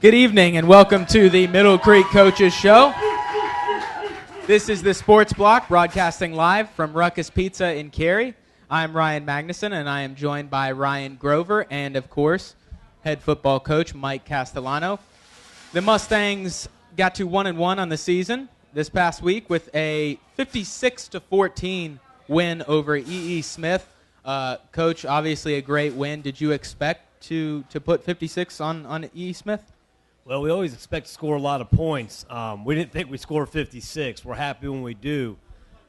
Good evening and welcome to the Middle Creek Coaches Show. This is the Sports Block broadcasting live from Ruckus Pizza in Cary. I'm Ryan Magnuson and I am joined by Ryan Grover and, of course, head football coach Mike Castellano. The Mustangs got to 1-1 on the season this past week with a 56-14 win over E.E. Smith. Coach, obviously a great win. Did you expect to put 56 on E.E. Smith? Well, we always expect to score a lot of points. We didn't think we'd score 56. We're happy when we do.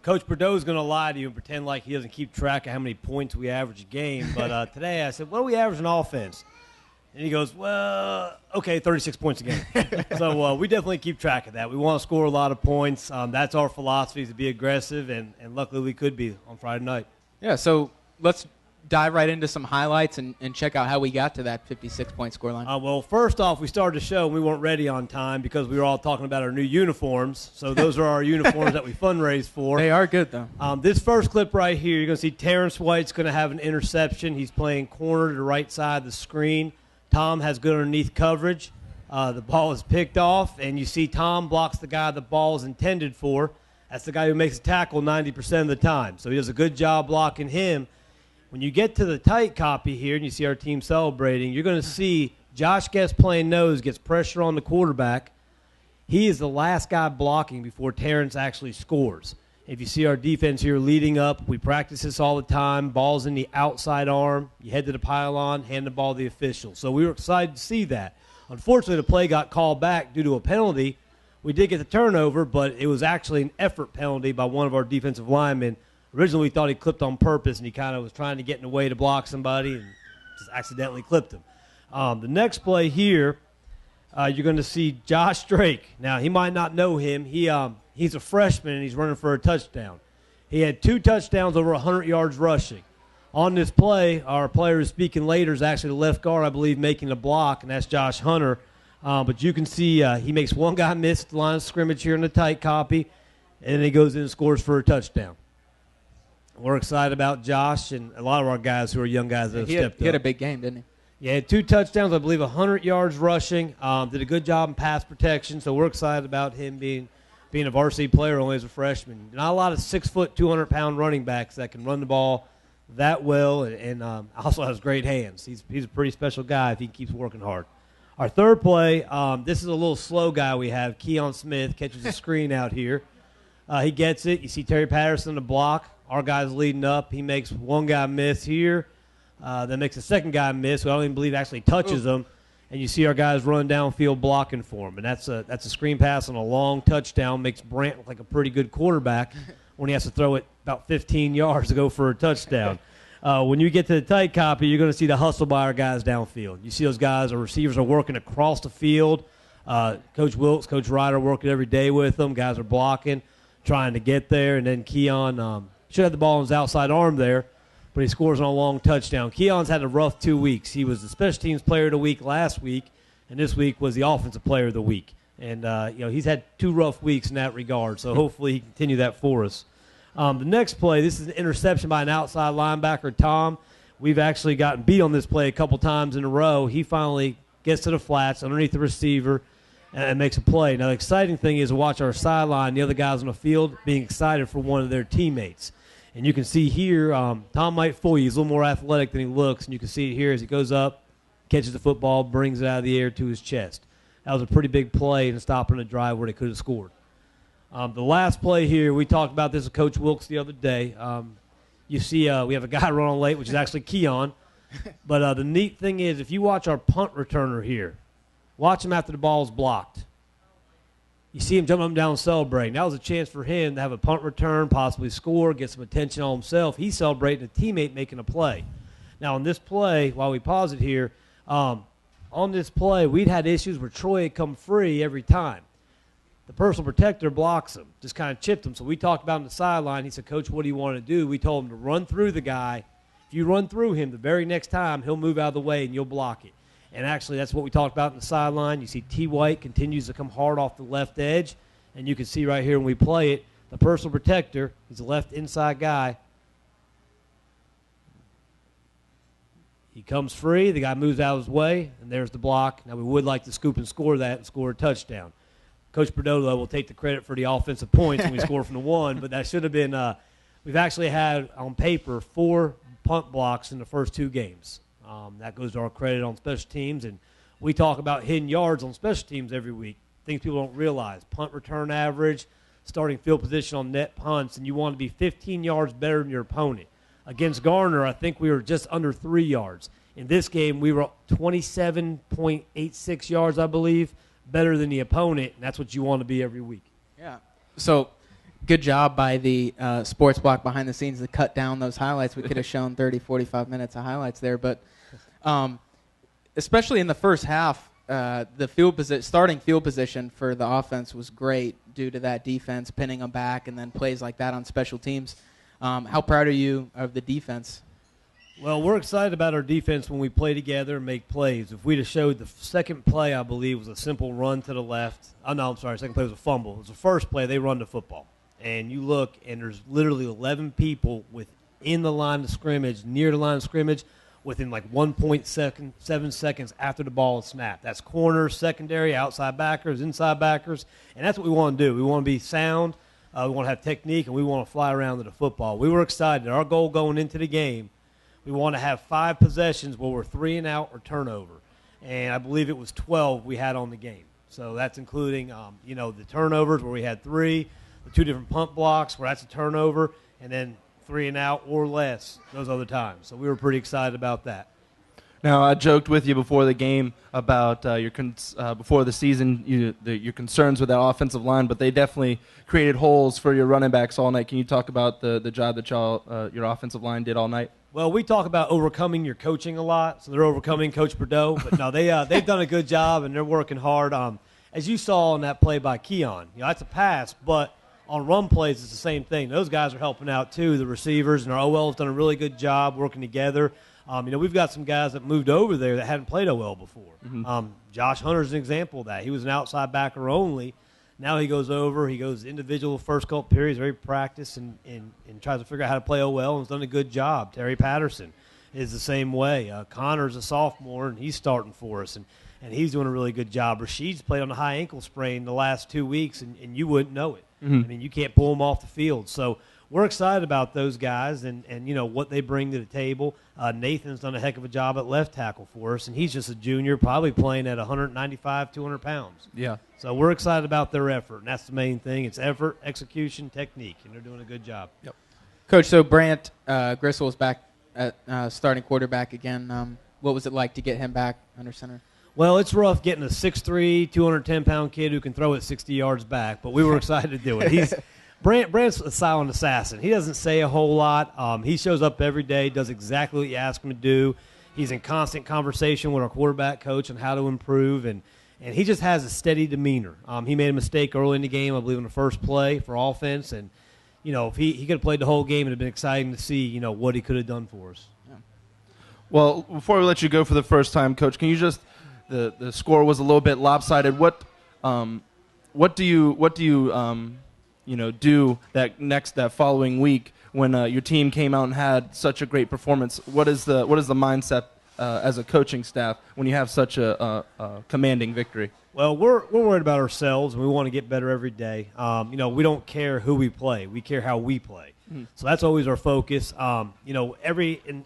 Coach Bordeaux's going to lie to you and pretend like he doesn't keep track of how many points we average a game. But today I said, what do we average in offense? And he goes, well, okay, 36 points a game. So we definitely keep track of that. We want to score a lot of points. That's our philosophy, to be aggressive, and luckily we could be on Friday night. Yeah, so let's dive right into some highlights and check out how we got to that 56-point scoreline. Well, first off, we started the show and we weren't ready on time because we were all talking about our new uniforms. So those are our uniforms that we fundraised for. They are good, though. This first clip right here, you're going to see Terrence White's going to have an interception. He's playing corner to the right side of the screen. Tom has good underneath coverage. The ball is picked off, and you see Tom blocks the guy the ball is intended for. That's the guy who makes a tackle 90% of the time. So he does a good job blocking him. When you get to the tight copy here and you see our team celebrating, you're going to see Josh Guest playing nose, gets pressure on the quarterback. He is the last guy blocking before Terrence actually scores. If you see our defense here leading up, we practice this all the time. Ball's in the outside arm. You head to the pylon, hand the ball to the official. So we were excited to see that. Unfortunately, the play got called back due to a penalty. We did get the turnover, but it was actually an effort penalty by one of our defensive linemen. Originally, we thought he clipped on purpose, and he kind of was trying to get in the way to block somebody and just accidentally clipped him. The next play here, you're going to see Josh Drake. Now, he might not know him. He's a freshman, and he's running for a touchdown. He had 2 touchdowns over 100 yards rushing. On this play, our player who's speaking later is actually the left guard, I believe, making a block, and that's Josh Hunter. But you can see he makes one guy miss at the line of scrimmage here in the tight copy, and then he goes in and scores for a touchdown. We're excited about Josh and a lot of our guys who are young guys that have stepped up. He had a big game, didn't he? Yeah, 2 touchdowns, I believe 100 yards rushing. Did a good job in pass protection, so we're excited about him being a varsity player only as a freshman. Not a lot of 6-foot, 200-pound running backs that can run the ball that well and also has great hands. He's a pretty special guy if he keeps working hard. Our third play, this is a little slow guy we have. Keon Smith catches a screen out here. He gets it. You see Terry Patterson in the block. Our guy's leading up. He makes one guy miss here. Then makes a second guy miss, who I don't even believe actually touches him. And you see our guys run downfield blocking for him. And that's a screen pass on a long touchdown. Makes Brant look like a pretty good quarterback when he has to throw it about 15 yards to go for a touchdown. When you get to the tight copy, you're going to see the hustle by our guys downfield. You see those guys, our receivers are working across the field. Coach Wilkes, Coach Ryder working every day with them. Guys are blocking, trying to get there. And then Keon should have the ball in his outside arm there, but he scores on a long touchdown. Keon's had a rough 2 weeks. He was the special teams player of the week last week, and this week was the offensive player of the week. And, he's had 2 rough weeks in that regard, so hopefully he can continue that for us. The next play, this is an interception by an outside linebacker, Tom. We've actually gotten beat on this play a couple times in a row. He finally gets to the flats underneath the receiver and makes a play. Now, the exciting thing is to watch our sideline, the other guys on the field, being excited for one of their teammates. And you can see here, Tom might fool you. He's a little more athletic than he looks. And you can see it here as he goes up, catches the football, brings it out of the air to his chest. That was a pretty big play in stopping a drive where they could have scored. The last play here, we talked about this with Coach Wilkes the other day. You see we have a guy running late, which is actually Keon. But the neat thing is, if you watch our punt returner here, watch him after the ball is blocked. You see him jumping up and down celebrating. That was a chance for him to have a punt return, possibly score, get some attention on himself. He's celebrating a teammate making a play. Now, on this play, while we pause it here, on this play, we'd had issues where Troy had come free every time. The personal protector blocks him, just kind of chipped him. So we talked about him on the sideline. He said, Coach, what do you want to do? We told him to run through the guy. If you run through him, the very next time, he'll move out of the way and you'll block it. And actually, that's what we talked about in the sideline. You see T. White continues to come hard off the left edge. And you can see right here when we play it, the personal protector, he's a left inside guy. He comes free, the guy moves out of his way, and there's the block. Now, we would like to scoop and score that and score a touchdown. Coach Perdola will take the credit for the offensive points when we score from the 1, but that should have been we've actually had, on paper, 4 punt blocks in the first 2 games. That goes to our credit on special teams, and we talk about hidden yards on special teams every week, things people don't realize. Punt return average, starting field position on net punts, and you want to be 15 yards better than your opponent. Against Garner, I think we were just under 3 yards. In this game, we were 27.86 yards, I believe, better than the opponent, and that's what you want to be every week. Yeah. So good job by the sports block behind the scenes to cut down those highlights. We could have shown 30, 45 minutes of highlights there. But especially in the first half, the starting field position for the offense was great due to that defense pinning them back and then plays like that on special teams. How proud are you of the defense? Well, we're excited about our defense when we play together and make plays. If we'd have showed the second play, I believe, was a simple run to the left. Oh, no, I'm sorry. Second play was a fumble. It was the first play. They run the football. And you look, and there's literally 11 people within the line of scrimmage, near the line of scrimmage, within like 1.7 seconds after the ball is snapped. That's corners, secondary, outside backers, inside backers. And that's what we want to do. We want to be sound. We want to have technique, and we want to fly around to the football. We were excited. Our goal going into the game, we want to have 5 possessions where we're 3 and out or turnover. And I believe it was 12 we had on the game. So that's including, the turnovers where we had 3, the 2 different punt blocks where that's a turnover, and then 3 and out or less those other times. So we were pretty excited about that. Now, I joked with you before the game about before the season, your concerns with that offensive line, but they definitely created holes for your running backs all night. Can you talk about the job that your offensive line did all night? Well, we talk about overcoming your coaching a lot, so they're overcoming Coach Bordeaux. But no, they've done a good job, and they're working hard. As you saw on that play by Keon, that's a pass, but on run plays, it's the same thing. Those guys are helping out, too, the receivers, and our OL has done a really good job working together. We've got some guys that moved over there that hadn't played OL before. Mm-hmm. Josh Hunter's an example of that. He was an outside backer only. Now he goes over. He goes individual first couple periods, very practiced, and tries to figure out how to play OL and has done a good job. Terry Patterson is the same way. Connor's a sophomore, and he's starting for us, and he's doing a really good job. Rashid's played on a high ankle sprain the last 2 weeks, and you wouldn't know it. Mm-hmm. I mean, you can't pull him off the field. So we're excited about those guys and what they bring to the table. Nathan's done a heck of a job at left tackle for us, and he's just a junior, probably playing at 195, 200 pounds. Yeah. So we're excited about their effort, and that's the main thing. It's effort, execution, technique, and they're doing a good job. Yep. Coach, so Brant Griswold is back at starting quarterback again. What was it like to get him back under center? Well, it's rough getting a 6'3", 210-pound kid who can throw it 60 yards back, but we were excited to do it. Brant's a silent assassin. He doesn't say a whole lot. He shows up every day, does exactly what you ask him to do. He's in constant conversation with our quarterback coach on how to improve, and he just has a steady demeanor. He made a mistake early in the game, I believe, in the first play for offense, and if he could have played the whole game, it would have been exciting to see what he could have done for us. Yeah. Well, before we let you go for the first time, Coach, can you just the score was a little bit lopsided. What do you do that following week when your team came out and had such a great performance? What is the mindset as a coaching staff when you have such a commanding victory? Well, we're worried about ourselves, and we want to get better every day. We don't care who we play; we care how we play. Mm-hmm. So that's always our focus. And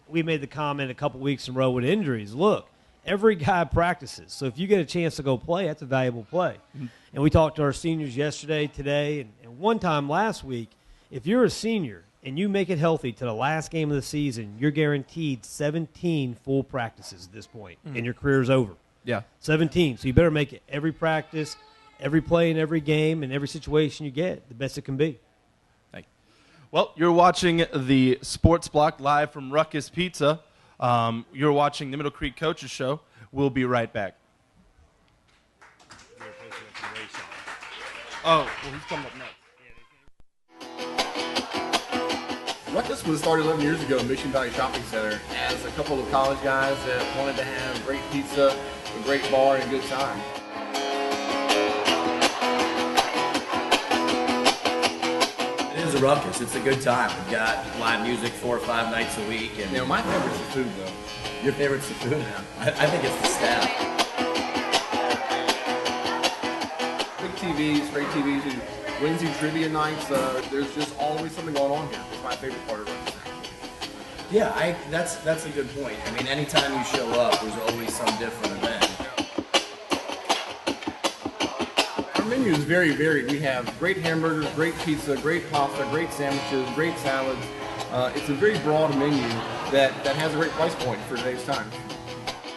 we made the comment a couple weeks in a row with injuries. Look, every guy practices, so if you get a chance to go play, that's a valuable play. Mm-hmm. And we talked to our seniors yesterday, today, and one time last week. If you're a senior and you make it healthy to the last game of the season, you're guaranteed 17 full practices at this point, and your career's over. Yeah. 17. So you better make it every practice, every play in every game, and every situation you get, the best it can be. Thank you. Well, you're watching the Sports Block live from Ruckus Pizza. You're watching the Middle Creek Coaches Show. We'll be right back. Oh, well, he's coming up next. Ruckus was started 11 years ago in Mission Valley Shopping Center as a couple of college guys that wanted to have great pizza, a great bar, and a good time. It is a ruckus. It's a good time. We've got live music 4 or 5 nights a week. And You know, my favorite's the food, though. your favorite's the food? Yeah. I think it's the staff. Big TVs, great TVs, and Wednesday trivia nights. There's just always something going on here. It's my favorite part of it. Yeah, that's a good point. I mean, anytime you show up, there's always some different event. Our menu is very varied. We have great hamburgers, great pizza, great pasta, great sandwiches, great salads. It's a very broad menu that has a great price point for today's time.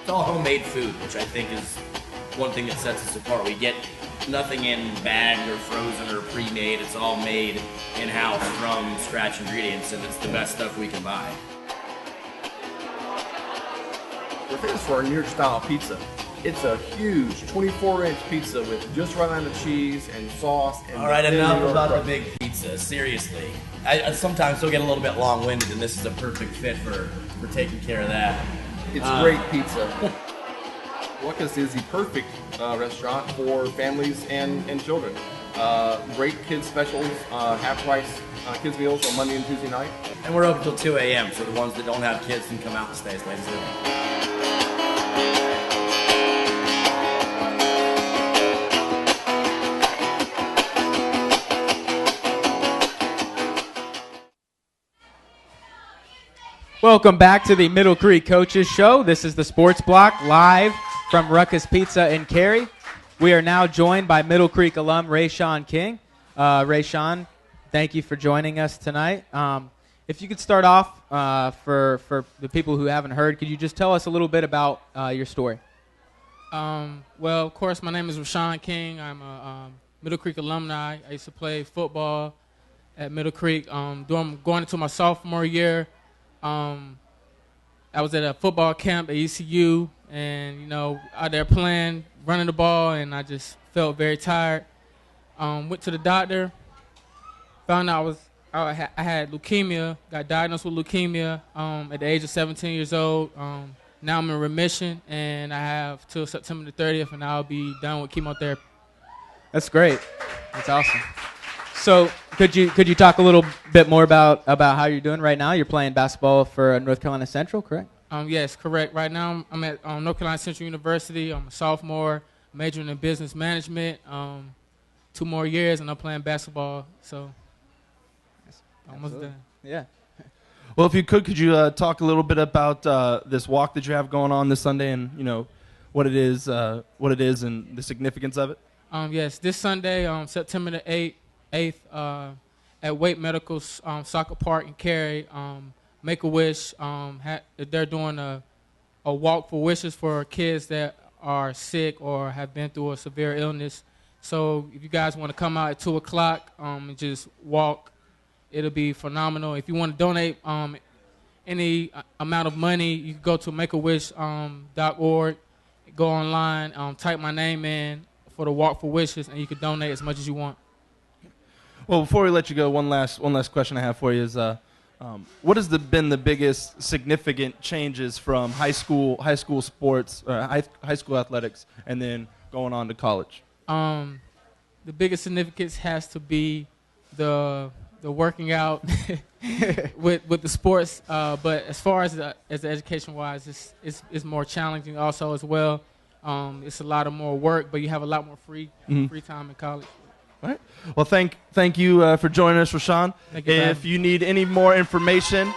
It's all homemade food, which I think is one thing that sets us apart. We get nothing in bagged or frozen or pre-made. It's all made in-house from scratch ingredients, and it's the best stuff we can buy. We're famous for our New York style pizza. It's a huge 24-inch pizza with just right amount of cheese and sauce. And All right, thin enough New York about the crust. big pizza. Seriously, I sometimes still get a little bit long-winded, and this is a perfect fit for taking care of that. It's great pizza. Ruckus is the perfect restaurant for families and children. Great kids specials, half-price kids meals on Monday and Tuesday night. And we're open till 2 a.m., so the ones that don't have kids can come out and stay as late as they want. Welcome back to the Middle Creek Coaches Show. This is the Sports Block live from Ruckus Pizza in Cary. We are now joined by Middle Creek alum Rashawn King. Rashawn, thank you for joining us tonight. If you could start off for the people who haven't heard, could you just tell us a little bit about your story? Well, of course, my name is Rashawn King. I'm a Middle Creek alumni. I used to play football at Middle Creek. Going into my sophomore year, I was at a football camp at ECU, and out there playing, running the ball, and I just felt very tired. Went to the doctor, found out I had leukemia. Got diagnosed with leukemia at the age of 17 years old. Now I'm in remission, and I have till September the 30th, and I'll be done with chemotherapy. That's great. That's awesome. So could you talk a little bit more about how you're doing right now? You're playing basketball for North Carolina Central, correct? Yes, correct. Right now I'm at North Carolina Central University. I'm a sophomore, majoring in business management. 2 more years, and I'm playing basketball. So almost done. Yeah. Well, if you could you talk a little bit about this walk that you have going on this Sunday, and what it is, and the significance of it? Yes, this Sunday, September the 8th, at Wake Medical Soccer Park in Cary, Make-A-Wish, they're doing a walk for wishes for kids that are sick or have been through a severe illness. So if you guys want to come out at 2 o'clock and just walk, it'll be phenomenal. If you want to donate any amount of money, you can go to makeawish.org, go online, type my name in for the Walk for Wishes, and you can donate as much as you want. Well, before we let you go, one last question I have for you is, what has been the biggest significant changes from high school sports, high school athletics, and then going on to college? The biggest significance has to be the working out with the sports, but as far as the education wise, it's more challenging also as well. It's a lot of more work, but you have a lot more free time in college. All right. Well, thank you for joining us, Rashawn. Thank you. If you need any more information,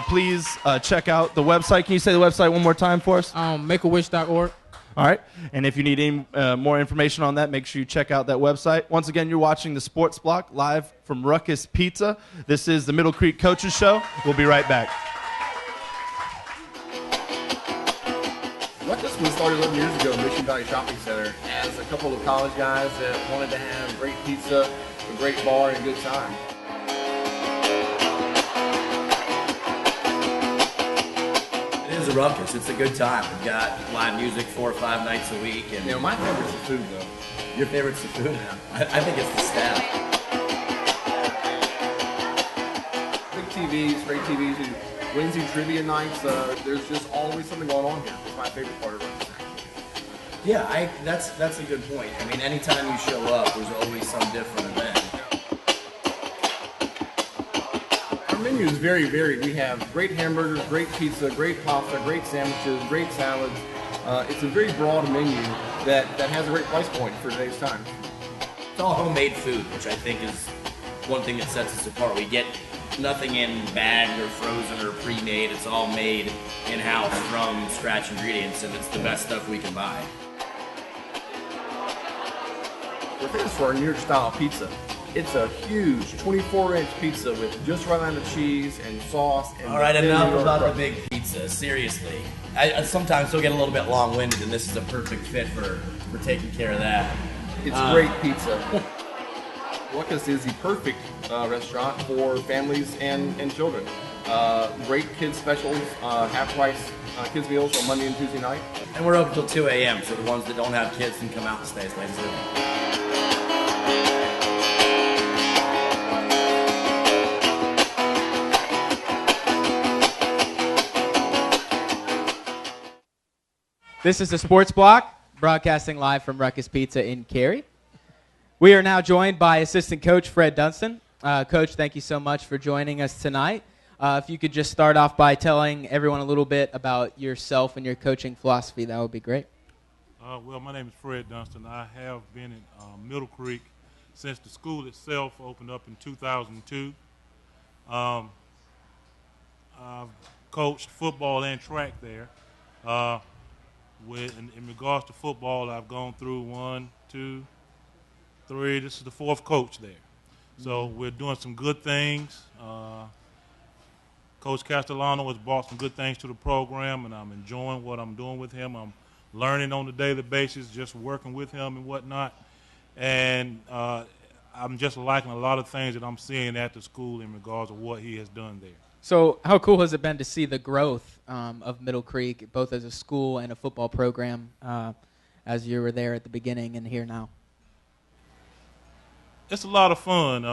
please check out the website. Can you say the website one more time for us? Makeawish.org. All right. And if you need any more information on that, make sure you check out that website. Once again, you're watching the Sports Block live from Ruckus Pizza. This is the Middle Creek Coaches Show. We'll be right back. Ruckus was started 11 years ago in Mission Valley Shopping Center as a couple of college guys that wanted to have great pizza, a great bar, and a good time. It is a ruckus. It's a good time. We've got live music 4 or 5 nights a week. And My favorite's the food, though. your favorite's the food? Yeah. I think it's the staff. Big TVs, great TVs, and Wednesday trivia nights. There's just always something going on here. It's my favorite part of it. Yeah, that's a good point. I mean, anytime you show up, there's always some different event. menu is very varied. We have great hamburgers, great pizza, great pasta, great sandwiches, great salads. It's a very broad menu that has a great price point for today's time. It's all homemade food, which I think is one thing that sets us apart. We get nothing in bagged or frozen or pre-made. It's all made in-house from scratch ingredients, and it's the best stuff we can buy. We're famous for our New York style pizza. It's a huge 24-inch pizza with just right amount of cheese and sauce. And all right, enough about the big pizza. Seriously, I sometimes still get a little bit long-winded, and this is a perfect fit for taking care of that. It's great pizza. Ruckus is the perfect restaurant for families and children. Great kids specials, half price kids meals on Monday and Tuesday night. And we're open till 2 a.m., so the ones that don't have kids can come out and stay as late as they want. This is the Sports Block, broadcasting live from Ruckus Pizza in Cary. We are now joined by assistant coach Fred Dunston. Coach, thank you so much for joining us tonight. If you could just start off by telling everyone a little bit about yourself and your coaching philosophy, that would be great. Well, my name is Fred Dunston. I have been in Middle Creek since the school itself opened up in 2002. I've coached football and track there. In regards to football, I've gone through 1, 2, 3. This is the 4th coach there. So we're doing some good things. Coach Castellano has brought some good things to the program, and I'm enjoying what I'm doing with him. I'm learning on a daily basis, just working with him and whatnot. And I'm just liking a lot of things that I'm seeing at the school in regards to what he has done there. So how cool has it been to see the growth of Middle Creek, both as a school and a football program, as you were there at the beginning and here now? It's a lot of fun.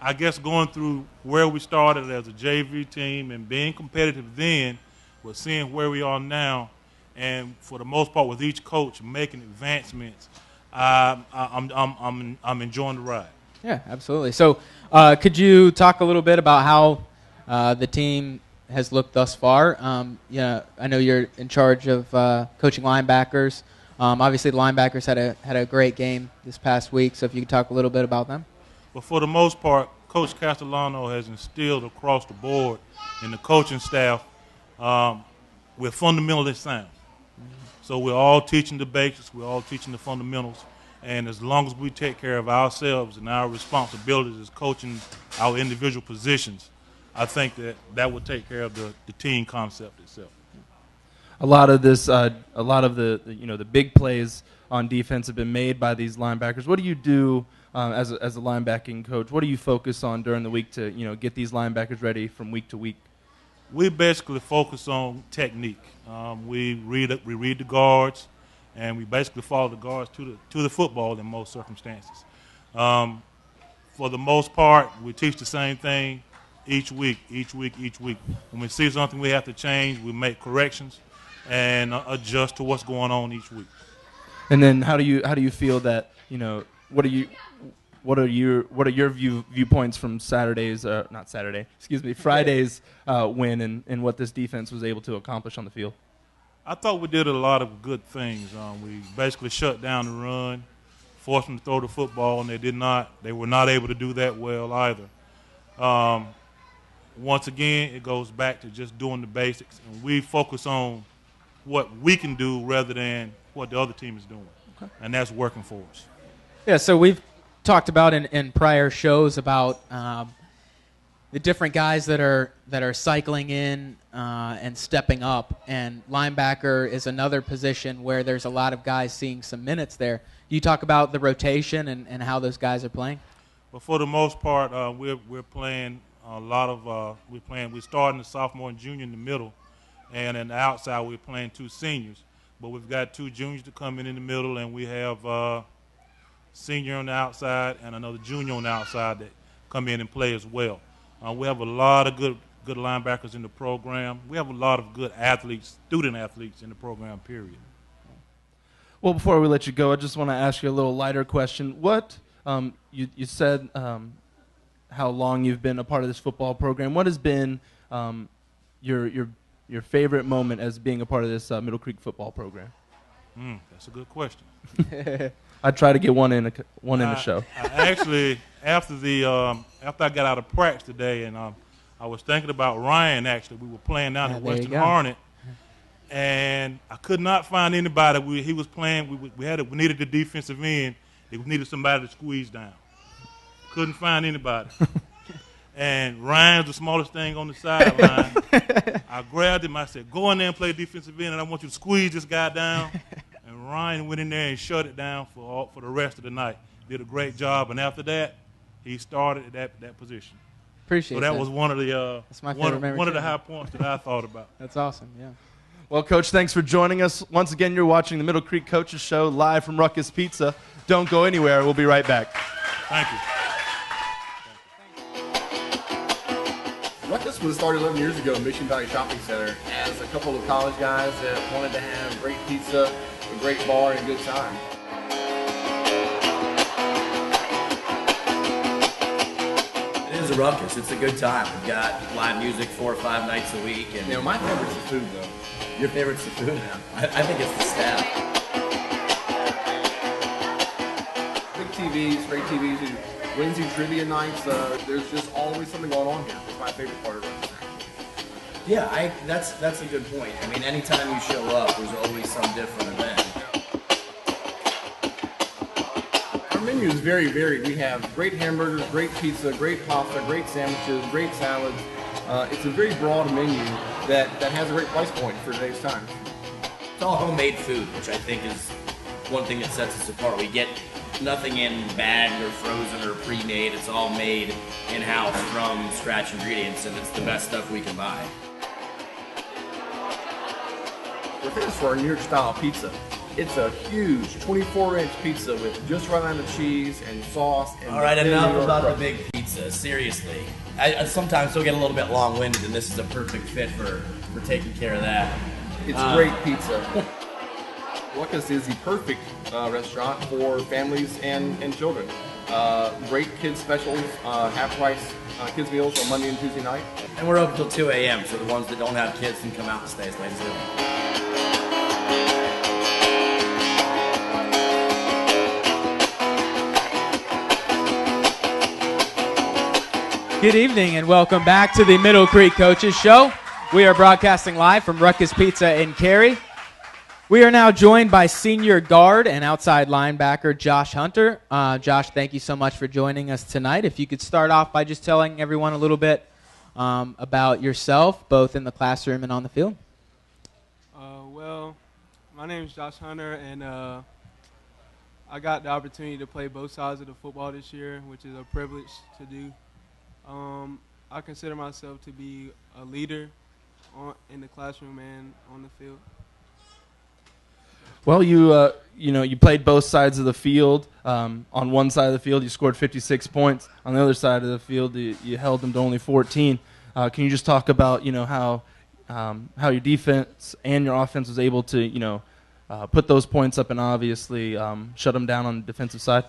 I guess going through where we started as a JV team and being competitive then, but seeing where we are now, and for the most part with each coach making advancements, I'm enjoying the ride. Yeah, absolutely. So could you talk a little bit about how the team has looked thus far? I know you're in charge of coaching linebackers. Obviously, the linebackers had a great game this past week, so if you could talk a little bit about them. But for the most part, Coach Castellano has instilled across the board in the coaching staff, we're fundamentally sound. So we're all teaching the basics, we're all teaching the fundamentals, and as long as we take care of ourselves and our responsibilities as coaching our individual positions, I think that will take care of the team concept itself. A lot of the big plays on defense have been made by these linebackers. What do you do as a linebacking coach? What do you focus on during the week to get these linebackers ready from week to week? We basically focus on technique. We read the guards, and we basically follow the guards to the football in most circumstances. For the most part, we teach the same thing each week. When we see something we have to change, we make corrections and adjust to what's going on each week. And then how do you feel that what are your viewpoints from Friday's win and what this defense was able to accomplish on the field? I thought we did a lot of good things. We basically shut down the run, forced them to throw the football, and they were not able to do that well either. Once again, it goes back to just doing the basics, and we focus on what we can do rather than what the other team is doing. Okay. And that's working for us. Yeah, so we've talked about in prior shows about the different guys that are cycling in and stepping up, and linebacker is another position where there's a lot of guys seeing some minutes there. You talk about the rotation and how those guys are playing? But for the most part, we're playing a lot of we're starting the sophomore and junior in the middle, and in the outside we're playing 2 seniors. But we've got 2 juniors to come in the middle, and we have senior on the outside and another junior on the outside that come in and play as well. We have a lot of good linebackers in the program. We have a lot of good athletes, student athletes in the program, period. Well, before we let you go, I just want to ask you a little lighter question. What you said how long you've been a part of this football program. What has been your favorite moment as being a part of this Middle Creek football program? That's a good question. I try to get one in a show. I actually, after I got out of practice today, and I was thinking about Ryan. Actually, we were playing down at Western Hornet, and I could not find anybody. He was playing. We needed the defensive end. We needed somebody to squeeze down. Couldn't find anybody. And Ryan's the smallest thing on the sideline. I grabbed him. I said, "Go in there and play defensive end, and I want you to squeeze this guy down." And Ryan went in there and shut it down for the rest of the night. Did a great job. And after that, he started at that position. Appreciate that. So that was one of the one of the high points that I thought about. That's awesome. Yeah. Well, Coach, thanks for joining us. Once again, you're watching the Middle Creek Coaches Show live from Ruckus Pizza. Don't go anywhere. We'll be right back. Thank you. Ruckus was started 11 years ago in Mission Valley Shopping Center as a couple of college guys that wanted to have great pizza, a great bar, and a good time. It is a ruckus. It's a good time. We've got live music 4 or 5 nights a week. And You know, my favorite's the food, though. your favorite's the food? I think it's the staff. Big TVs, great TVs, Wednesday trivia nights. There's just always something going on here. It's my favorite part of Ruckus. Yeah, that's a good point. I mean, anytime you show up, there's always some different event. Our menu is very varied. We have great hamburgers, great pizza, great pasta, great sandwiches, great salads. It's a very broad menu that has a great price point for today's time. It's all homemade food, which I think is one thing that sets us apart. We get nothing in bagged or frozen or pre-made. It's all made in-house from scratch ingredients, and it's the best stuff we can buy. We're famous for our New York style pizza. It's a huge 24-inch pizza with just right amount of cheese and sauce. And All right, enough about the big pizza. Seriously, I sometimes still get a little bit long-winded, and this is a perfect fit for taking care of that. It's great pizza. Ruckus is the perfect restaurant for families and children. Great kids specials, half price kids meals on Monday and Tuesday night. And we're open till 2 a.m., so the ones that don't have kids can come out and stay as late as they want. Good evening and welcome back to the Middle Creek Coaches Show. We are broadcasting live from Ruckus Pizza in Cary. We are now joined by senior guard and outside linebacker Josh Hunter. Josh, thank you so much for joining us tonight. If you could start off by just telling everyone a little bit about yourself, both in the classroom and on the field. Well, my name is Josh Hunter, and I got the opportunity to play both sides of the football this year, which is a privilege to do. I consider myself to be a leader in the classroom and on the field. Well, you played both sides of the field. On one side of the field, you scored 56 points. On the other side of the field, you held them to only 14. Can you just talk about how your defense and your offense was able to put those points up and obviously shut them down on the defensive side?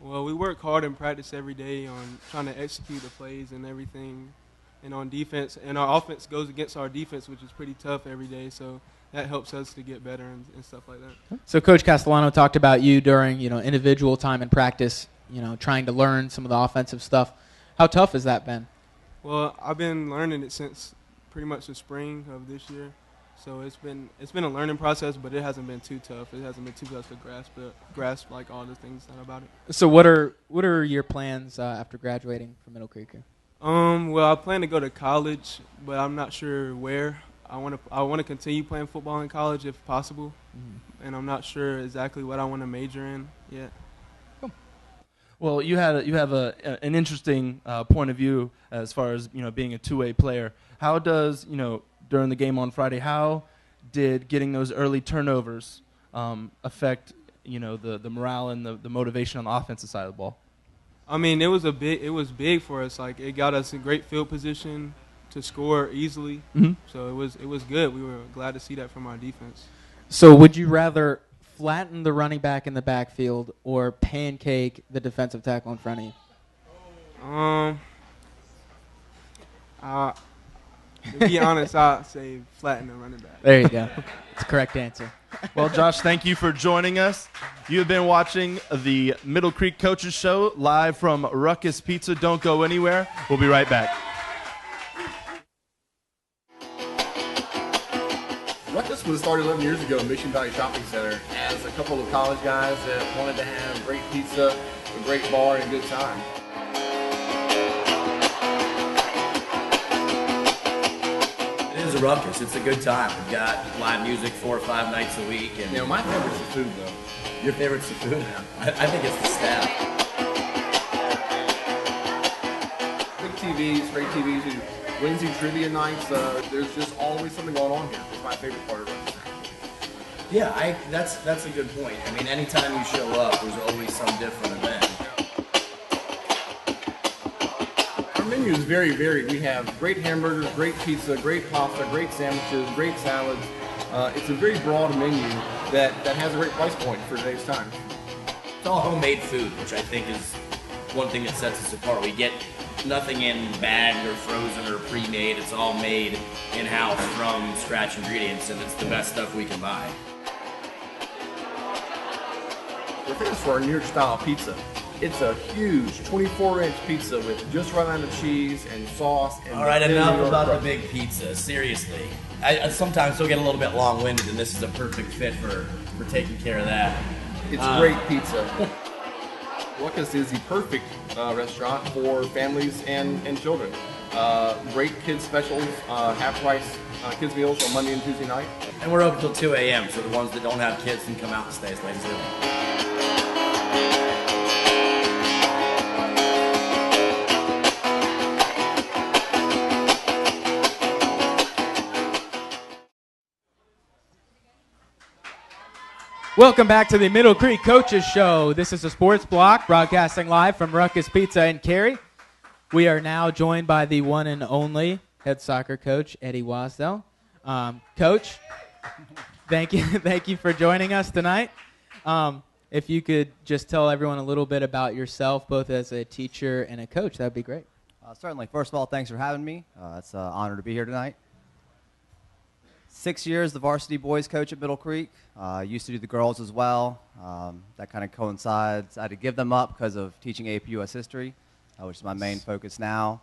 Well, we work hard in practice every day on trying to execute the plays and everything, and on defense. And our offense goes against our defense, which is pretty tough every day. So that helps us to get better and stuff like that. So Coach Castellano talked about you during individual time in practice, trying to learn some of the offensive stuff. How tough has that been? Well, I've been learning it since pretty much the spring of this year. So it's been a learning process, but it hasn't been too tough. It hasn't been too tough to grasp like all the things about it. So what are your plans after graduating from Middle Creek? Well, I plan to go to college, but I'm not sure where. I want to continue playing football in college if possible, and I'm not sure exactly what I want to major in yet. Cool. Well, you have an interesting point of view as far as being a two-way player. How does during the game on Friday, how did getting those early turnovers affect the morale and the motivation on the offensive side of the ball? I mean, it was big for us. Like, it got us in great field position to score easily. Mm-hmm. So it was good. We were glad to see that from our defense. So would you rather flatten the running back in the backfield or pancake the defensive tackle in front of you? To be honest, I'll say flatten the running back. There you go. It's the correct answer. Well, Josh, thank you for joining us. You have been watching the Middle Creek Coaches Show live from Ruckus Pizza. Don't go anywhere. We'll be right back. Ruckus was started 11 years ago in Mission Valley Shopping Center as a couple of college guys that wanted to have great pizza, a great bar, and a good time. It is a ruckus. It's a good time. We've got live music 4 or 5 nights a week. And You know, my favorite's the food, though. your favorite's the food? I think it's the staff. Big TVs, great TVs, and Wednesday trivia nights. There's just always something going on here. It's my favorite part of Ruckus. Yeah, that's a good point. I mean, anytime you show up, there's always some different event. Our menu is very varied. We have great hamburgers, great pizza, great pasta, great sandwiches, great salads. It's a very broad menu that has a great price point for today's time. It's all homemade food, which I think is one thing that sets us apart. We get nothing in bagged or frozen or pre-made. It's all made in-house from scratch ingredients, and it's the best stuff we can buy. We're famous for our New York style pizza. It's a huge 24-inch pizza with just right amount of cheese and sauce. And All right, thin New enough York about the crust. big pizza. Seriously, I sometimes still get a little bit long-winded, and this is a perfect fit for taking care of that. It's great pizza. Ruckus is the perfect restaurant for families and children. Great kids specials, half price kids meals on Monday and Tuesday night. And we're open till 2 a.m., so the ones that don't have kids can come out and stay as late as they want. Welcome back to the Middle Creek Coaches Show. This is a sports block broadcasting live from Ruckus Pizza in Cary. We are now joined by the one and only head soccer coach, Eddie Wasdell. Coach, thank you for joining us tonight. If you could just tell everyone a little bit about yourself, both as a teacher and a coach, that would be great. Certainly. First of all, thanks for having me. It's an honor to be here tonight. 6 years, the varsity boys coach at Middle Creek. Used to do the girls as well. That kind of coincides. I had to give them up because of teaching AP US history, which is my main focus now.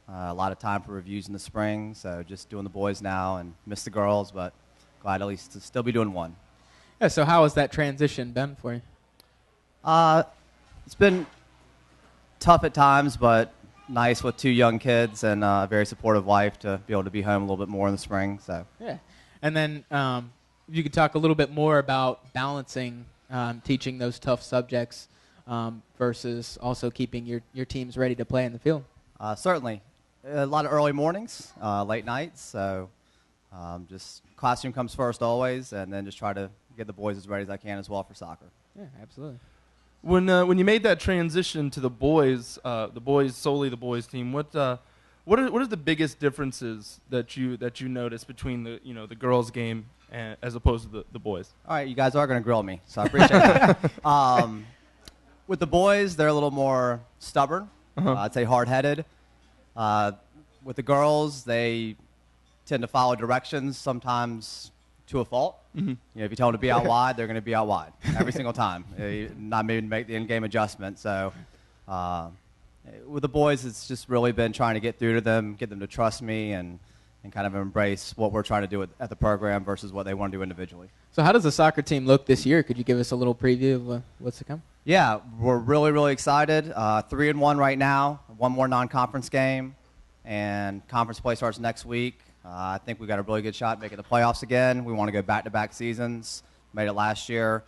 A lot of time for reviews in the spring, so just doing the boys now and miss the girls, but glad at least to still be doing one. Yeah, so how has that transition been for you? It's been tough at times, but nice with 2 young kids and a very supportive wife to be able to be home a little bit more in the spring. So Yeah. And then if you could talk a little bit more about balancing teaching those tough subjects versus also keeping your teams ready to play in the field. Certainly. A lot of early mornings, late nights, so just classroom comes first always, and then just try to get the boys as ready as I can as well for soccer. Yeah, absolutely. When you made that transition to the boys solely the boys team, what are the biggest differences that you notice between the girls game as opposed to the boys? All right, you guys are going to grill me, so I appreciate that. With the boys, they're a little more stubborn. I'd say hard-headed. With the girls, they tend to follow directions, sometimes to a fault. Mm-hmm. If you tell them to be out wide, they're going to be out wide every single time. Not maybe make the in-game adjustment. So with the boys, it's just really been trying to get through to them, get them to trust me, and kind of embrace what we're trying to do at the program versus what they want to do individually. So how does the soccer team look this year? Could you give us a little preview of what's to come? Yeah, we're really, really excited. 3-1 right now, one more non-conference game, and conference play starts next week. I think we've got a really good shot at making the playoffs again. We want to go back-to-back seasons. Made it last year,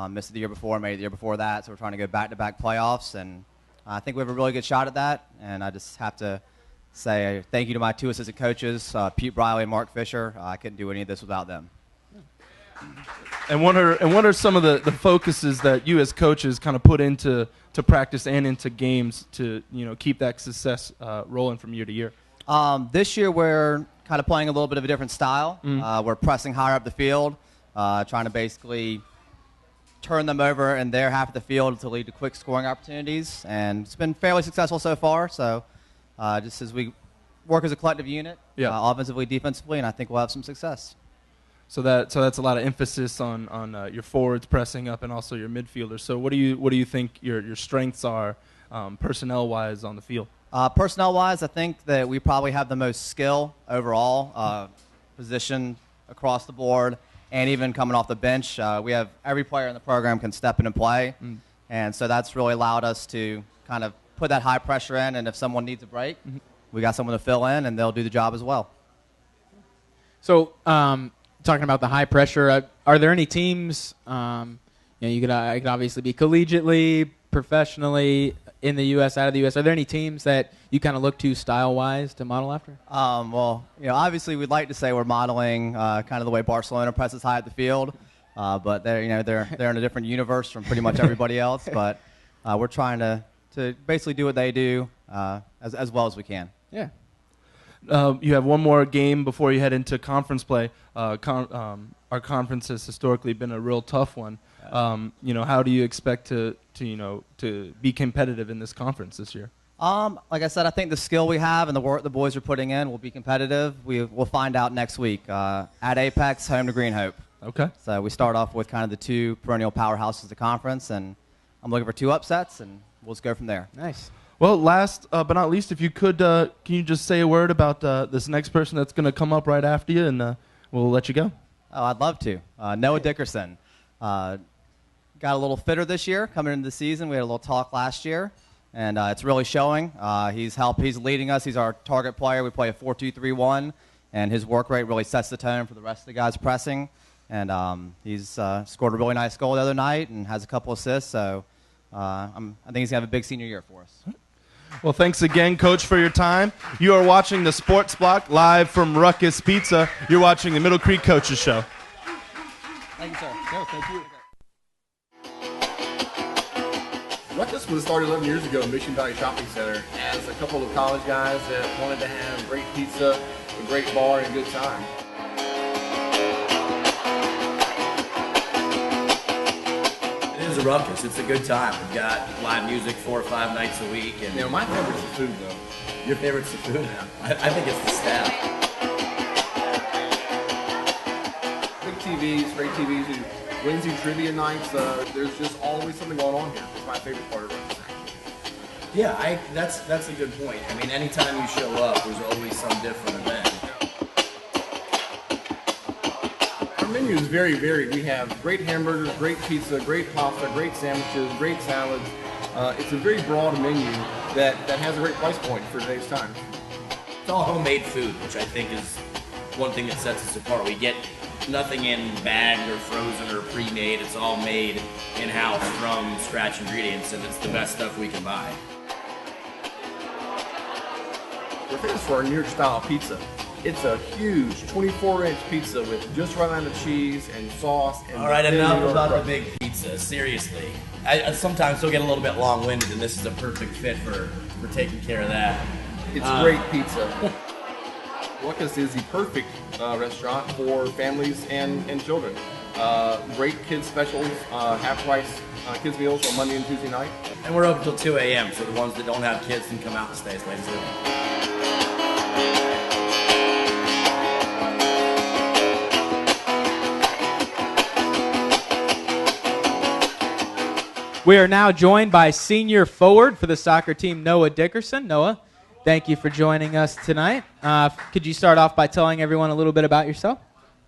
missed it the year before, made it the year before that, so we're trying to go back-to-back playoffs, and I think we have a really good shot at that, and I just have to say thank you to my 2 assistant coaches, Pete Briley and Mark Fisher. I couldn't do any of this without them. And what are some of the focuses that you as coaches kind of put into practice and into games to keep that success rolling from year to year? This year we're kind of playing a little bit of a different style. We're pressing higher up the field, trying to basically turn them over in their half of the field to lead to quick scoring opportunities. And it's been fairly successful so far. So just as we work as a collective unit, offensively, defensively, and I think we'll have some success. So that's a lot of emphasis on your forwards pressing up and also your midfielders. So what do you think your strengths are personnel-wise on the field? Personnel-wise, I think that we probably have the most skill overall, position across the board, and even coming off the bench. We have every player in the program can step in and play, and so that's really allowed us to kind of put that high pressure in, and if someone needs a break, we got someone to fill in, and they'll do the job as well. So talking about the high pressure, are there any teams, you could obviously be collegiately, professionally, in the U.S., out of the U.S., are there any teams that you kind of look to style-wise to model after? Well, obviously we'd like to say we're modeling kind of the way Barcelona presses high at the field, but they're in a different universe from pretty much everybody else. But we're trying to basically do what they do as well as we can. Yeah. You have one more game before you head into conference play. Our conference has historically been a real tough one. How do you expect to be competitive in this conference this year? Like I said, I think the skill we have and the work the boys are putting in will be competitive. We'll find out next week at Apex, home to Green Hope. Okay. So we start off with kind of the two perennial powerhouses of the conference, and I'm looking for 2 upsets, and we'll just go from there. Nice. Well, last but not least, if you could, can you just say a word about this next person that's going to come up right after you, and we'll let you go. Oh, I'd love to. Noah Dickerson. Got a little fitter this year coming into the season. We had a little talk last year, and it's really showing. He's leading us. He's our target player. We play a 4-2-3-1, and his work rate really sets the tone for the rest of the guys pressing. And he's scored a really nice goal the other night and has a couple assists. So I think he's going to have a big senior year for us. Well, thanks again, Coach, for your time. You are watching the Sports Block live from Ruckus Pizza. You're watching the Middle Creek Coaches Show. Thank you, sir. No, thank you. Ruckus was started 11 years ago in Mission Valley Shopping Center as a couple of college guys that wanted to have great pizza, a great bar, and a good time. It is a ruckus. It's a good time. We've got live music 4 or 5 nights a week. And My favorite's the food, though. Your favorite's the food? I think it's the staff. Big TVs, great TVs. Wednesday trivia nights, there's just always something going on here. It's my favorite part of Ruckus. Yeah, that's a good point. I mean, anytime you show up, there's always some different event. Our menu is very varied. We have great hamburgers, great pizza, great pasta, great sandwiches, great salads. It's a very broad menu that has a great price point for today's time. It's all homemade food, which I think is one thing that sets us apart. We get nothing in bagged or frozen or pre-made. It's all made in-house from scratch ingredients, and it's the best stuff we can buy. We're famous for our New York style pizza. It's a huge 24-inch pizza with just right amount of cheese and sauce. And all right, enough about the big pizza. Seriously, I sometimes still get a little bit long-winded, and this is a perfect fit for taking care of that. It's great pizza. Ruckus is the perfect restaurant for families and children. Great kids specials, half-price kids meals on Monday and Tuesday night. And we're open till 2 a.m., so the ones that don't have kids can come out and stay as late as they want. We are now joined by senior forward for the soccer team, Noah Dickerson. Noah, thank you for joining us tonight. Could you start off by telling everyone a little bit about yourself?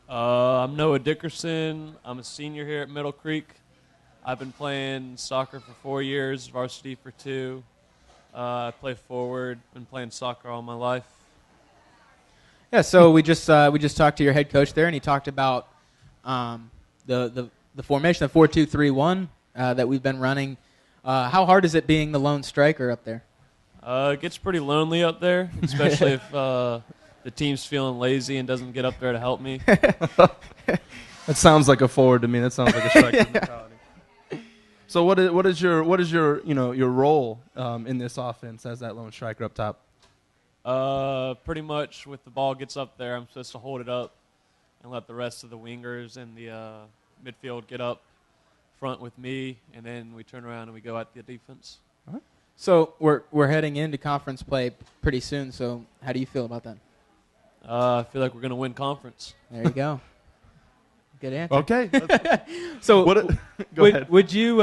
I'm Noah Dickerson. I'm a senior here at Middle Creek. I've been playing soccer for 4 years, varsity for 2. I play forward. Been playing soccer all my life. Yeah, so we just talked to your head coach there, and he talked about the formation, the 4-2-3-1 that we've been running. How hard is it being the lone striker up there? It gets pretty lonely up there, especially if the team's feeling lazy and doesn't get up there to help me. That sounds like a forward to me. That sounds like a striker mentality. So what is your your role in this offense as that lone striker up top? Pretty much with the ball gets up there, I'm supposed to hold it up and let the rest of the wingers and the midfield get up front with me, and then we turn around and we go at the defense. So we're heading into conference play pretty soon. So how do you feel about that? I feel like we're going to win conference. There you go. Good answer. Okay. So Go ahead. Would you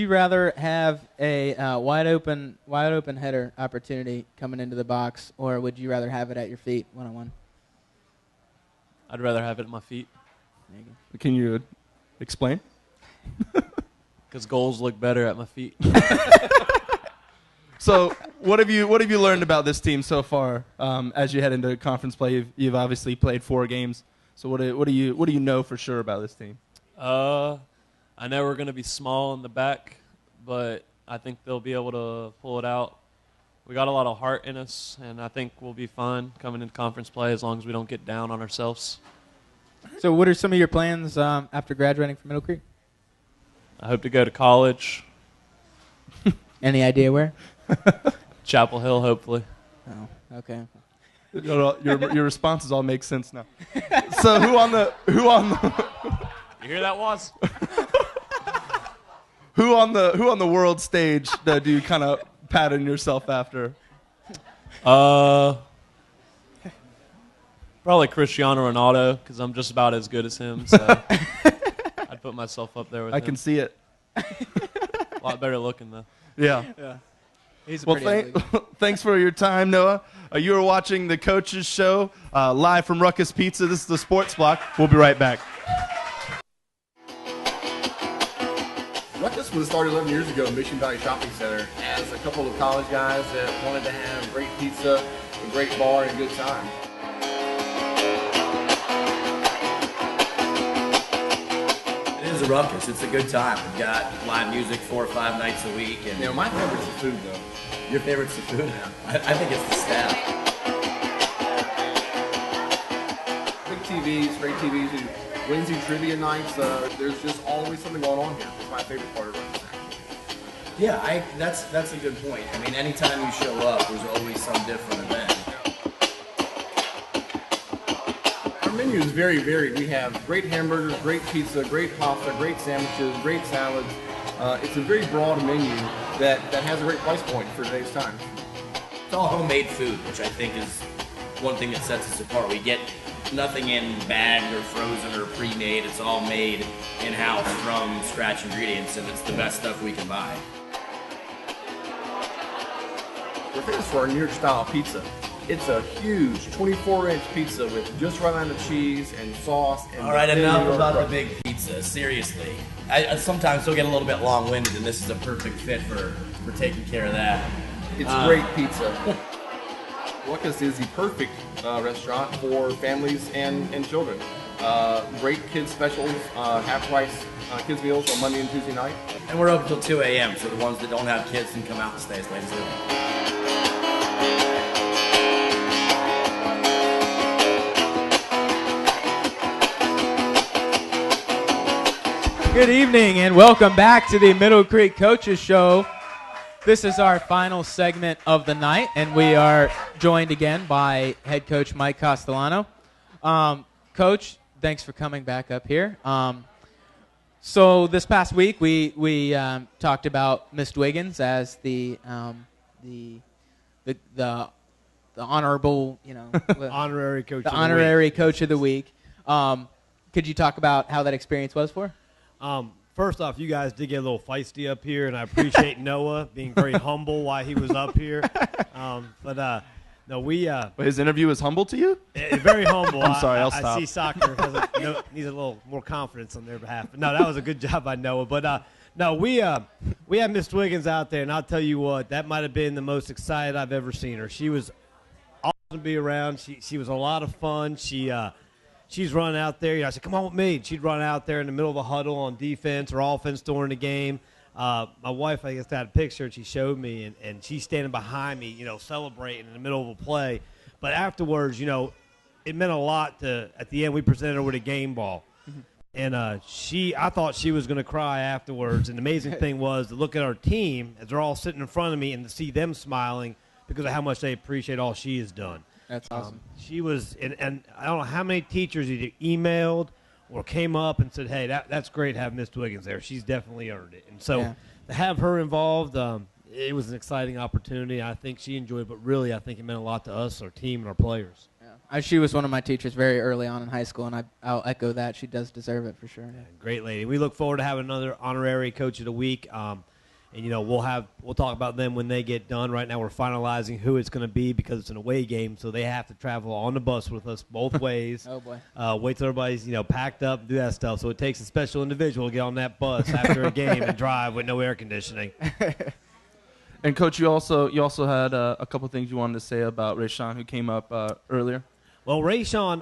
rather have a wide open header opportunity coming into the box, or would you rather have it at your feet one-on-one? I'd rather have it at my feet. There you go. Can you explain? Because goals look better at my feet. So, what have you learned about this team so far as you head into conference play? You've obviously played 4 games. So, what do you know for sure about this team? I know we're going to be small in the back, but I think they'll be able to pull it out. We got a lot of heart in us, and I think we'll be fine coming into conference play as long as we don't get down on ourselves. So, what are some of your plans after graduating from Middle Creek? I hope to go to college. Any idea where? Chapel Hill, hopefully. Oh, okay. Your responses all make sense now. So who on the You hear that, Was? who on the world stage do you kind of pattern yourself after? Probably Cristiano Ronaldo, because I'm just about as good as him. So I'd put myself up there with him. I can see it. A lot better looking though. Yeah. He's Well, thanks for your time, Noah. You are watching the Coaches Show live from Ruckus Pizza. This is the Sports Block. We'll be right back. Ruckus was started 11 years ago in Mission Valley Shopping Center as a couple of college guys that wanted to have great pizza, a great bar, and a good time. It is a ruckus. It's a good time. We've got live music 4 or 5 nights a week. And You know, my favorite's the food, though. your favorite's the food? I think it's the staff. Big TVs, great TVs, and Wednesday trivia nights. There's just always something going on here. It's my favorite part of Ruckus. Yeah, that's a good point. I mean, anytime you show up, there's always some different event. Our menu is very varied. We have great hamburgers, great pizza, great pasta, great sandwiches, great salads. It's a very broad menu that has a great price point for today's time. It's all homemade food, which I think is one thing that sets us apart. We get nothing in bagged or frozen or pre-made. It's all made in-house from scratch ingredients, and it's the best stuff we can buy. We're famous for our New York style pizza. It's a huge 24-inch pizza with just right amount of cheese and sauce. And All right, thin New enough York about the crust. big pizza. Seriously, I sometimes still get a little bit long-winded, and this is a perfect fit for taking care of that. It's great pizza. Ruckus is the perfect restaurant for families and children. Great kids specials, half-price kids meals on Monday and Tuesday night. And we're open till 2 a.m., so the ones that don't have kids can come out and stay as late as they want. Good evening and welcome back to the Middle Creek Coaches Show. This is our final segment of the night, and we are joined again by head coach Mike Castellano. Coach, thanks for coming back up here. So this past week we talked about Miss Wiggins as the honorable, Honorary coach. the honorary coach of the week. Could you talk about how that experience was for her? First off, you guys did get a little feisty up here, and I appreciate Noah being very humble while he was up here. But His interview was humble to you? Very humble. I'm sorry, I'll I stop. see soccer needs a little more confidence on their behalf. But no, that was a good job by Noah. But we had Miss Wiggins out there, and I'll tell you what, that might have been the most excited I've ever seen her. She was awesome to be around. She was a lot of fun. She's running out there. I said, come on with me. And she'd run out there in the middle of a huddle on defense or offense during the game. My wife, I guess, had a picture, and she showed me, and she's standing behind me, celebrating in the middle of a play. But afterwards, it meant a lot at the end, we presented her with a game ball. And I thought she was going to cry afterwards. And the amazing thing was to look at our team as they're all sitting in front of me and to see them smiling because of how much they appreciate all she has done. That's awesome. She was, and I don't know how many teachers either emailed or came up and said, hey, that's great to have Miss Twiggins there. She's definitely earned it. And so to have her involved, it was an exciting opportunity. I think she enjoyed it, but really I think it meant a lot to us, our team, and our players. She was one of my teachers very early on in high school, and I'll echo that. She does deserve it for sure. Yeah, great lady. We look forward to having another honorary coach of the week. And we'll talk about them when they get done. Right now we're finalizing who it's going to be because it's an away game, so they have to travel on the bus with us both ways. Oh boy. Wait till everybody's packed up, do that stuff. So it takes a special individual to get on that bus after a game and drive with no air conditioning. And Coach, you also had a couple things you wanted to say about Rashawn, who came up earlier. Well, Rashawn,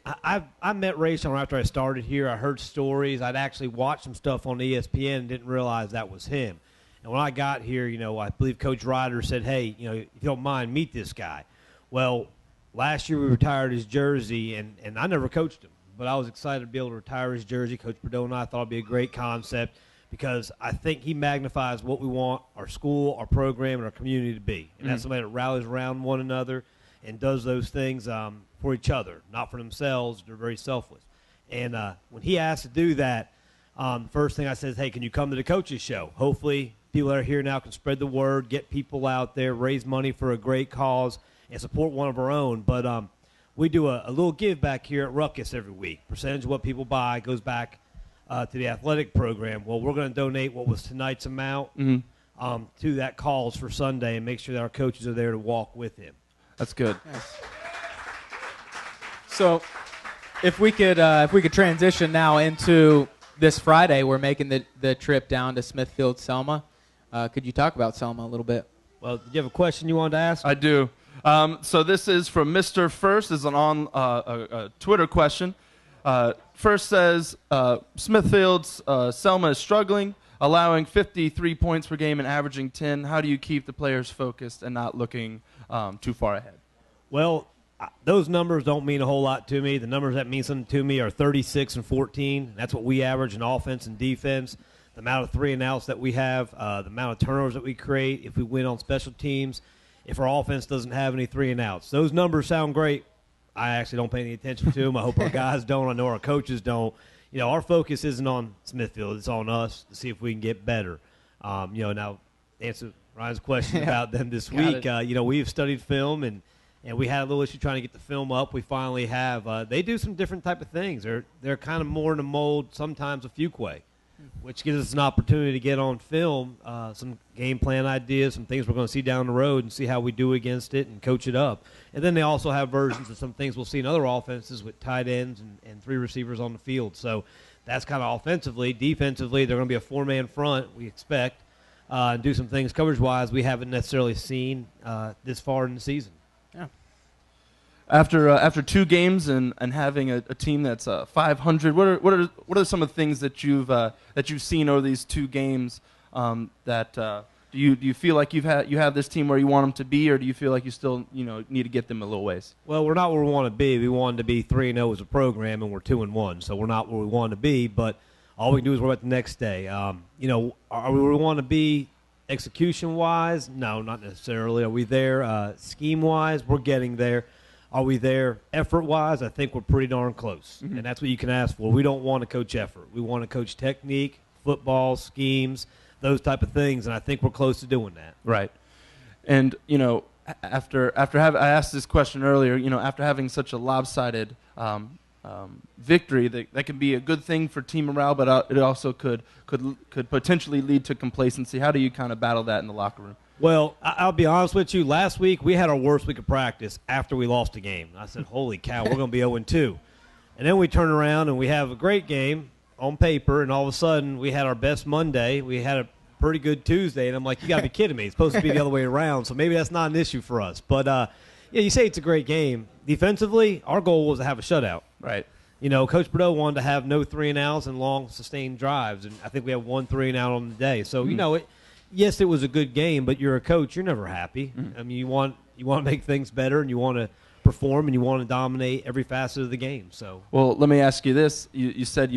I met Rashawn after I started here. I heard stories. I'd actually watched some stuff on ESPN and didn't realize that was him. And when I got here, I believe Coach Ryder said, hey, if you don't mind, meet this guy. Well, last year we retired his jersey, and I never coached him. But I was excited to be able to retire his jersey. Coach Bordeaux and I thought it would be a great concept because I think he magnifies what we want our school, our program, and our community to be. And that's somebody that rallies around one another and does those things for each other, not for themselves. They're very selfless. And when he asked to do that, first thing I said is, hey, can you come to the coaches show? Hopefully people that are here now can spread the word, get people out there, raise money for a great cause, and support one of our own. But we do a little give back here at Ruckus every week. Percentage of what people buy goes back to the athletic program. Well, we're going to donate what was tonight's amount to that cause for Sunday and make sure that our coaches are there to walk with him. That's good. Yes. So if we could transition now into this Friday, we're making the trip down to Smithfield, Selma. Could you talk about Selma a little bit? Well, did you have a question you wanted to ask? I do. So this is from Mr. First. This is a Twitter question. First says, Smithfield's Selma is struggling, allowing 53 points per game and averaging 10. How do you keep the players focused and not looking too far ahead? Well, those numbers don't mean a whole lot to me. The numbers that mean something to me are 36 and 14. That's what we average in offense and defense. The amount of 3-and-outs that we have, the amount of turnovers that we create, if we win on special teams, if our offense doesn't have any 3-and-outs. Those numbers sound great. I actually don't pay any attention to them. I hope our guys don't. I know our coaches don't. Our focus isn't on Smithfield. It's on us to see if we can get better. Now, answer Ryan's question about them this week. We've studied film, and we had a little issue trying to get the film up. We finally have. They do some different type of things. They're kind of more in the mold sometimes of Fuquay, which gives us an opportunity to get on film some game plan ideas, some things we're going to see down the road and see how we do against it and coach it up. And then they also have versions of some things we'll see in other offenses with tight ends and 3 receivers on the field. So that's kind of offensively. Defensively, they're going to be a 4-man front, we expect, and do some things coverage-wise we haven't necessarily seen this far in the season. Yeah. After 2 games and having a team that's 500, what are some of the things that you've seen over these 2 games that do you feel like you have this team where you want them to be, or do you feel like you still need to get them a little ways? Well, we're not where we want to be. We wanted to be 3-0 as a program, and we're 2-1, so we're not where we want to be. But all we can do is worry about the next day. Are we where we want to be execution-wise? No, not necessarily. Are we there scheme-wise? We're getting there. Are we there effort-wise? I think we're pretty darn close, and that's what you can ask for. We don't want to coach effort. We want to coach technique, football, schemes, those type of things, and I think we're close to doing that. Right. And, after I asked this question earlier, after having such a lopsided victory, that can be a good thing for team morale, but it also could potentially lead to complacency. How do you kind of battle that in the locker room? Well, I'll be honest with you. Last week, we had our worst week of practice after we lost a game. I said, holy cow, we're going to be 0-2. And then we turn around and we have a great game on paper, and all of a sudden we had our best Monday. We had a pretty good Tuesday, and I'm like, you got to be kidding me. It's supposed to be the other way around, so maybe that's not an issue for us. But, you say it's a great game. Defensively, our goal was to have a shutout. Right. Coach Bordeaux wanted to have no 3-and-outs and long, sustained drives, and I think we have 1 3-and-out on the day. So, yes, it was a good game, but you're a coach. You're never happy. I mean, you want to make things better, and you want to perform, and you want to dominate every facet of the game. So, well, let me ask you this: you said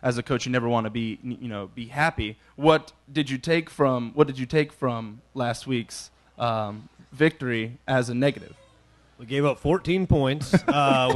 as a coach, you never want to be happy. What did you take from last week's victory as a negative? We gave up 14 points. We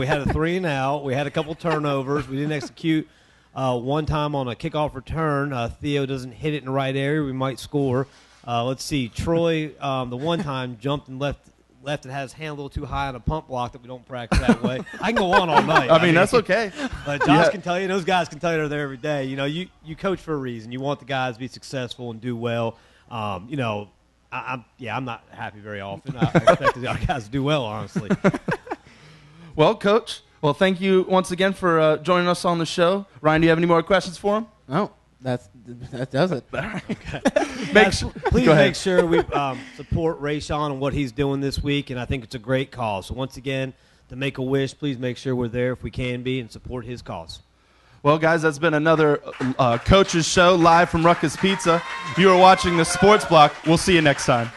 had a 3-and-out. We had a couple turnovers. We didn't execute one time on a kickoff return. Theo doesn't hit it in the right area. We might score. Let's see. Troy, the one time, jumped and left and had his hand a little too high on a pump block that we don't practice that way. I can go on all night. I mean, that's okay. Josh can tell you, those guys can tell you they're there every day. You know, you coach for a reason. You want the guys to be successful and do well. You know, I'm not happy very often. I expect our guys to do well, honestly. Well, Coach, thank you once again for joining us on the show. Ryan, do you have any more questions for him? No, that does it. Please make sure we support Rashawn and what he's doing this week, and I think it's a great cause. So once again, to Make-A-Wish, please make sure we're there if we can be and support his cause. Well, guys, that's been another Coach's Show live from Ruckus Pizza. You are watching the Sports Block. We'll see you next time.